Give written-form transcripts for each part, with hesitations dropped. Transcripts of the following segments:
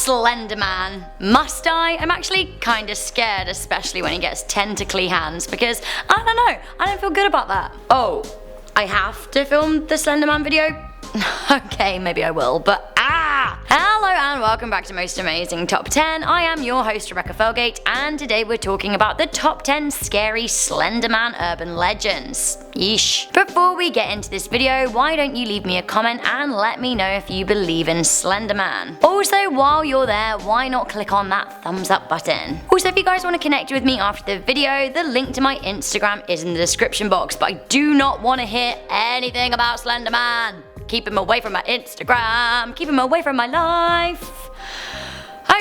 Slenderman. Must I? I'm actually kinda scared, especially when he gets tentacly hands, because I don't know, I don't feel good about that. Oh, I have to film the Slenderman video? Okay, maybe I will, but Hello and welcome back to Most Amazing Top 10. I am your host Rebecca Felgate, and today we're talking about the top 10 scary Slenderman urban legends. Yeesh. Before we get into this video, why don't you leave me a comment and let me know if you believe in Slenderman. Also, while you're there, why not click on that thumbs up button. Also, if you guys want to connect with me after the video, the link to my Instagram is in the description box, but I do not want to hear anything about Slenderman. Keep him away from my Instagram, keep him away from my life.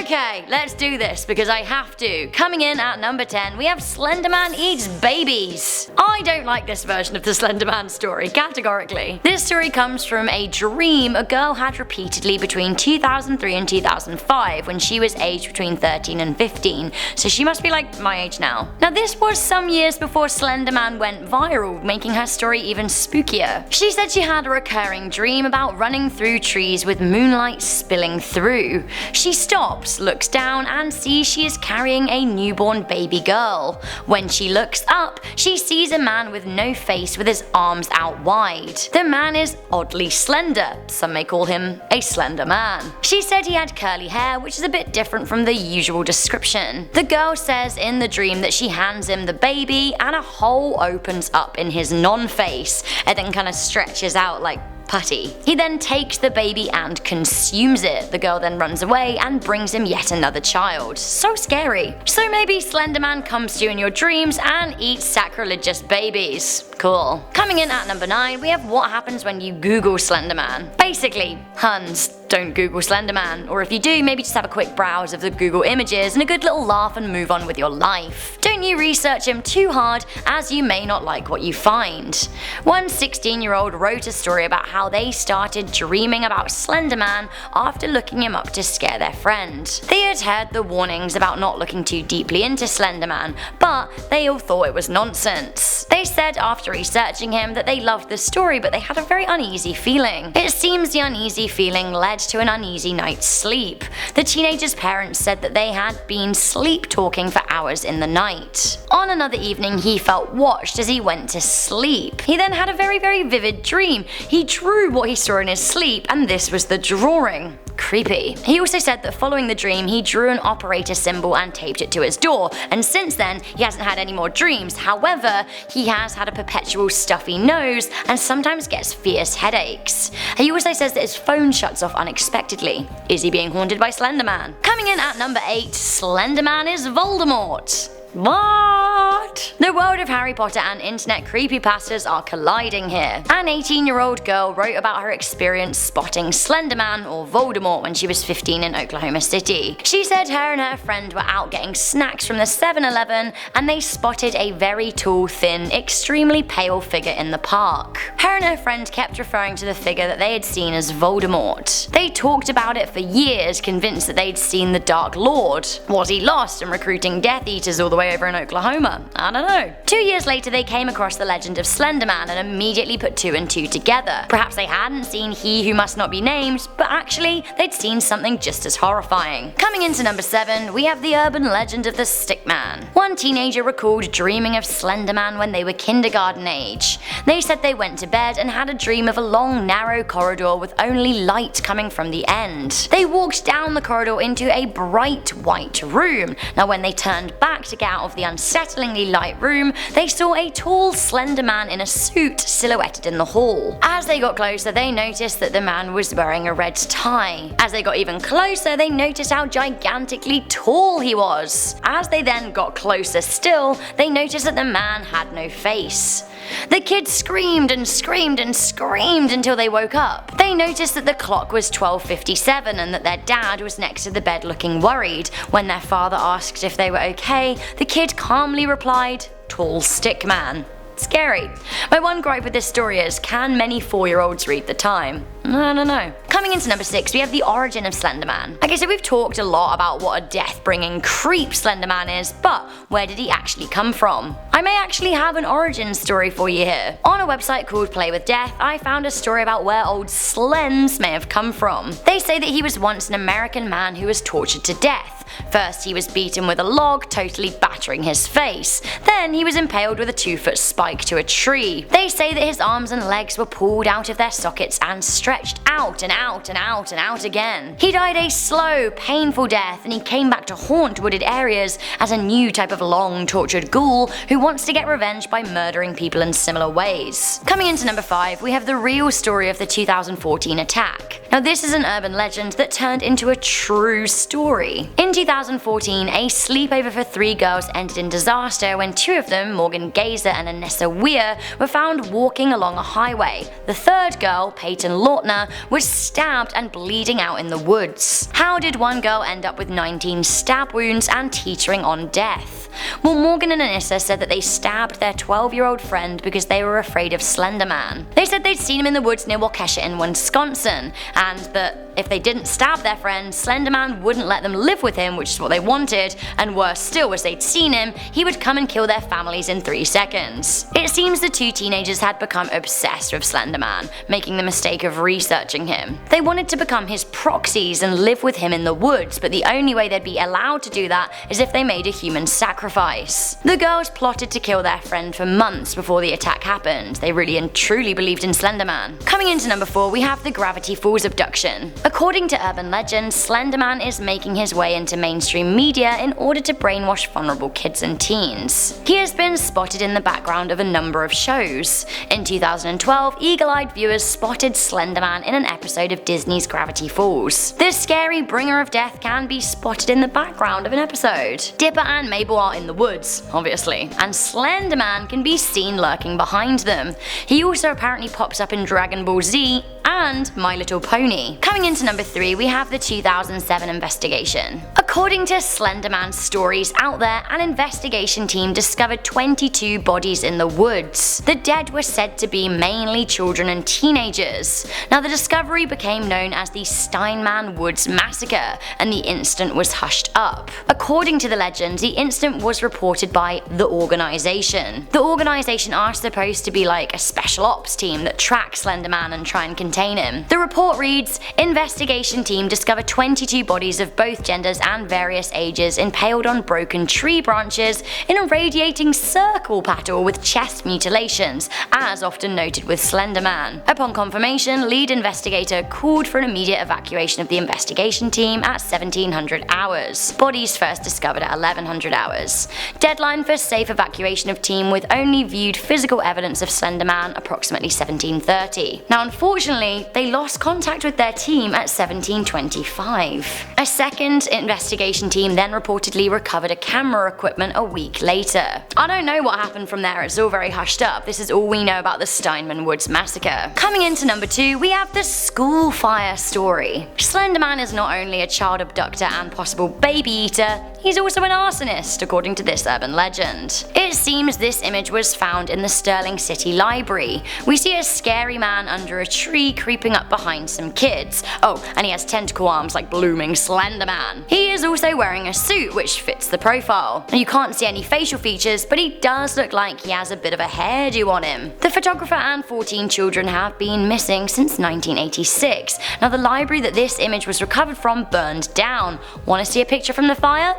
Okay, let's do this because I have to. Coming in at number 10, we have Slenderman eats babies. I don't like this version of the Slenderman story, categorically. This story comes from a dream a girl had repeatedly between 2003 and 2005 when she was aged between 13 and 15, so she must be like my age now. Now this was some years before Slenderman went viral, making her story even spookier. She said she had a recurring dream about running through trees with moonlight spilling through. She stops, looks down, and sees she is carrying a newborn baby girl. When she looks up, she sees a man with no face with his arms out wide. The man is oddly slender, some may call him a slender man. She said he had curly hair, which is a bit different from the usual description. The girl says in the dream that she hands him the baby and a hole opens up in his non-face and then kind of stretches out like putty. He then takes the baby and consumes it. The girl then runs away and brings him yet another child. So scary. So maybe Slenderman comes to you in your dreams and eats sacrilegious babies. Cool. Coming in at number 9, we have what happens when you Google Slenderman. Basically, Huns, don't Google Slenderman, or if you do, maybe just have a quick browse of the Google images and a good little laugh and move on with your life. Don't you research him too hard, as you may not like what you find. One 16-year-old wrote a story about how they started dreaming about Slenderman after looking him up to scare their friend. They had heard the warnings about not looking too deeply into Slenderman, but they all thought it was nonsense. They said after researching him that they loved the story, but they had a very uneasy feeling. It seems the uneasy feeling led to an uneasy night's sleep. The teenager's parents said that they had been sleep talking for hours in the night. On another evening, he felt watched as he went to sleep. He then had a very vivid dream. He drew what he saw in his sleep, and this was the drawing. Creepy. He also said that following the dream, he drew an operator symbol and taped it to his door, and since then, he hasn't had any more dreams. However, he has had a perpetual stuffy nose and sometimes gets fierce headaches. He also says that his phone shuts off unexpectedly. Is he being haunted by Slenderman? Coming in at number 8, Slenderman is Voldemort. What? The world of Harry Potter and internet creepypastas are colliding here. An 18-year-old girl wrote about her experience spotting Slenderman or Voldemort when she was 15 in Oklahoma City. She said her and her friend were out getting snacks from the 7-Eleven and they spotted a very tall, thin, extremely pale figure in the park. Her and her friend kept referring to the figure that they had seen as Voldemort. They talked about it for years, convinced that they'd seen the Dark Lord. Was he lost and recruiting Death Eaters all the way over in Oklahoma? I don't know. 2 years later, they came across the legend of Slenderman and immediately put 2 and 2 together. Perhaps they hadn't seen He Who Must Not Be Named, but actually they'd seen something just as horrifying. Coming into number 7, we have the urban legend of the Stickman. One teenager recalled dreaming of Slenderman when they were kindergarten age. They said they went to bed and had a dream of a long, narrow corridor with only light coming from the end. They walked down the corridor into a bright white room. Now when they turned back to get out of the unsettlingly light room, they saw a tall, slender man in a suit silhouetted in the hall. As they got closer, they noticed that the man was wearing a red tie. As they got even closer, they noticed how gigantically tall he was. As they then got closer still, they noticed that the man had no face. The kids screamed and screamed and screamed until they woke up. They noticed that the clock was 12:57 and that their dad was next to the bed looking worried. When their father asked if they were okay, the kid calmly replied, "Tall stick man." Scary. My one gripe with this story is, can many 4-year-olds read the time? I don't know. Coming into number 6, we have the origin of Slenderman. Okay, so we've talked a lot about what a death-bringing creep Slenderman is, but where did he actually come from? I may actually have an origin story for you here. On a website called Play with Death, I found a story about where old Slens may have come from. They say that he was once an American man who was tortured to death. First he was beaten with a log, totally battering his face. Then he was impaled with a 2-foot spike to a tree. They say that his arms and legs were pulled out of their sockets and stretched out and out and out and out again. He died a slow, painful death, and he came back to haunt wooded areas as a new type of long tortured ghoul who wants to get revenge by murdering people in similar ways. Coming into number 5, we have the real story of the 2014 attack. Now this is an urban legend that turned into a true story. In 2014, a sleepover for 3 girls ended in disaster when 2 of them, Morgan Gazer and Anessa Weir, were found walking along a highway. The 3rd girl, Peyton Lautner, was stabbed and bleeding out in the woods. How did one girl end up with 19 stab wounds and teetering on death? Well, Morgan and Anissa said that they stabbed their 12-year-old friend because they were afraid of Slenderman. They said they'd seen him in the woods near Waukesha in Wisconsin, and that if they didn't stab their friend, Slenderman wouldn't let them live with him, which is what they wanted, and worse still, as they'd seen him, he would come and kill their families in 3 seconds. It seems the 2 teenagers had become obsessed with Slenderman, making the mistake of researching him. They wanted to become his proxies and live with him in the woods, but the only way they'd be allowed to do that is if they made a human sacrifice. The girls plotted to kill their friend for months before the attack happened. They really and truly believed in Slenderman. Coming into number 4, we have the Gravity Falls abduction. According to urban legend, Slenderman is making his way into mainstream media in order to brainwash vulnerable kids and teens. He has been spotted in the background of a number of shows. In 2012, eagle-eyed viewers spotted Slenderman in an episode of Disney's Gravity Falls. This scary bringer of death can be spotted in the background of an episode. Dipper and Mabel are in the woods, obviously, and Slenderman can be seen lurking behind them. He also apparently pops up in Dragon Ball Z and My Little Pony. Coming into number 3, we have the 2007 investigation. According to Slenderman stories out there, an investigation team discovered 22 bodies in the woods. The dead were said to be mainly children and teenagers. Now the discovery became known as the Steinman Woods Massacre, and the incident was hushed up. According to the legend, the incident was reported by the organization. The organization are supposed to be like a special ops team that track Slenderman and try and contain him. The report reads, investigation team discovered 22 bodies of both genders and various ages impaled on broken tree branches in a radiating circle pattern with chest mutilations, as often noted with Slenderman. Upon confirmation, lead investigator called for an immediate evacuation of the investigation team at 1700 hours. Bodies first discovered at 1100 hours. Deadline for safe evacuation of team with only viewed physical evidence of Slenderman approximately 1730. Now unfortunately, they lost contact with their team at 1725. A second investigation team then reportedly recovered a camera equipment a week later. I don't know what happened from there, it's all very hushed up. This is all we know about the Steinman Woods Massacre. Coming into number 2, we have the school fire story. Slenderman is not only a child abductor and possible baby eater, he's also an arsonist, according to this urban legend. It seems this image was found in the Sterling City Library. We see a scary man under a tree creeping up behind some kids. Oh, and he has tentacle arms like blooming Slenderman. He is also wearing a suit which fits the profile. Now, you can't see any facial features, but he does look like he has a bit of a hairdo on him. The photographer and 14 children have been missing since 1986. Now the library that this image was recovered from burned down. Want to see a picture from the fire?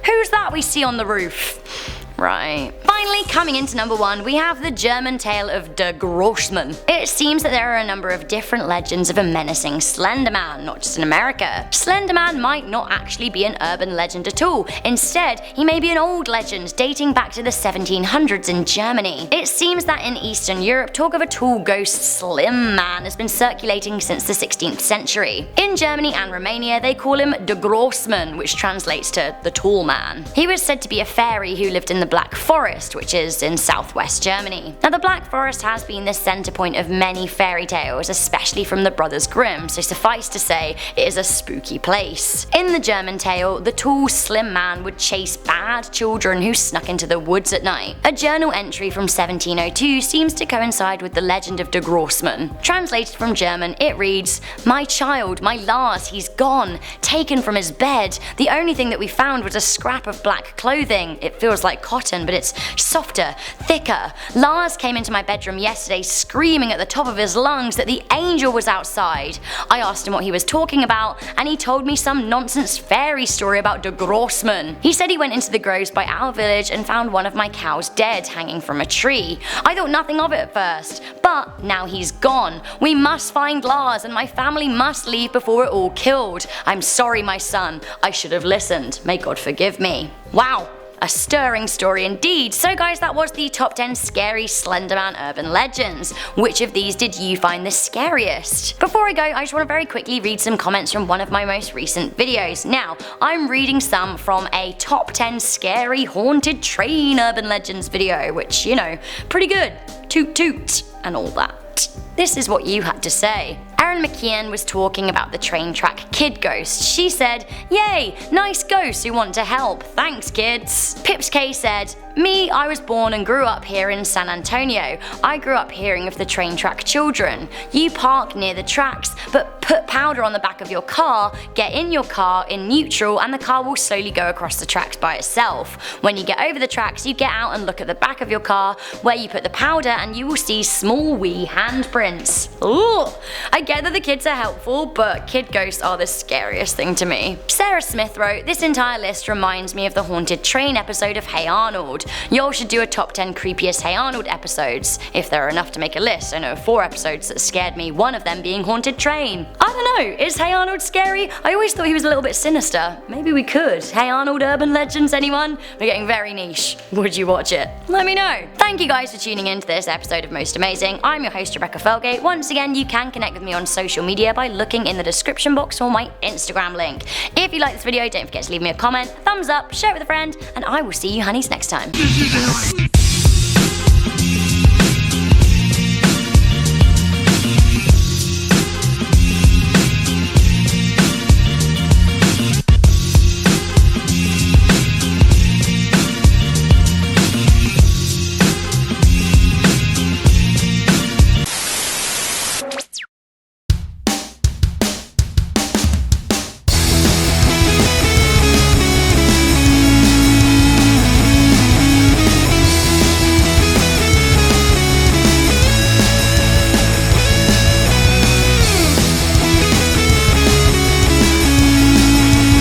Who's that we see on the roof? Right. Finally, coming into number 1, we have the German tale of der Großmann. It seems that there are a number of different legends of a menacing Slenderman, not just in America. Slenderman might not actually be an urban legend at all. Instead, he may be an old legend dating back to the 1700s in Germany. It seems that in Eastern Europe, talk of a tall ghost slim man has been circulating since the 16th century. In Germany and Romania, they call him der Großmann, which translates to the tall man. He was said to be a fairy who lived in the the Black Forest, which is in southwest Germany. Now the Black Forest has been the center point of many fairy tales, especially from the Brothers Grimm, so suffice to say it is a spooky place. In the German tale, the tall, slim man would chase bad children who snuck into the woods at night. A journal entry from 1702 seems to coincide with the legend of Großmann. Translated from German, it reads, "My child, my Lars, he's gone, taken from his bed. The only thing that we found was a scrap of black clothing. It feels like cotton, but it's softer, thicker. Lars came into my bedroom yesterday screaming at the top of his lungs that the angel was outside. I asked him what he was talking about, and he told me some nonsense fairy story about de Großmann. He said he went into the groves by our village and found one of my cows dead hanging from a tree. I thought nothing of it at first, but now he's gone. We must find Lars and my family must leave before we're all killed. I'm sorry, my son. I should have listened. May God forgive me." Wow. A stirring story indeed. So guys, that was the top 10 scary Slenderman urban legends. Which of these did you find the scariest? Before I go, I just want to very quickly read some comments from one of my most recent videos. Now, I'm reading some from a top 10 scary haunted train urban legends video, which, you know, pretty good. Toot toot and all that. This is what you had to say. Erin McKeon was talking about the train track kid ghost. She said, "Yay, nice ghosts who want to help. Thanks, kids." Pips K said, "Me, I was born and grew up here in San Antonio. I grew up hearing of the train track children. You park near the tracks, but put powder on the back of your car, get in your car in neutral, and the car will slowly go across the tracks by itself. When you get over the tracks, you get out and look at the back of your car where you put the powder and you will see small wee handprints." Ooh, I get that the kids are helpful, but kid ghosts are the scariest thing to me. Sarah Smith wrote, "This entire list reminds me of the haunted train episode of Hey Arnold. Y'all should do a top 10 creepiest Hey Arnold episodes, if there are enough to make a list. I know 4 episodes that scared me, one of them being Haunted Train." I don't know, is Hey Arnold scary? I always thought he was a little bit sinister. Maybe we could. Hey Arnold urban legends, anyone? We're getting very niche. Would you watch it? Let me know. Thank you guys for tuning in to this episode of Most Amazing. I'm your host Rebecca Felgate. Once again, you can connect with me on social media by looking in the description box for my Instagram link. If you like this video, don't forget to leave me a comment, thumbs up, share it with a friend, and I will see you honeys next time.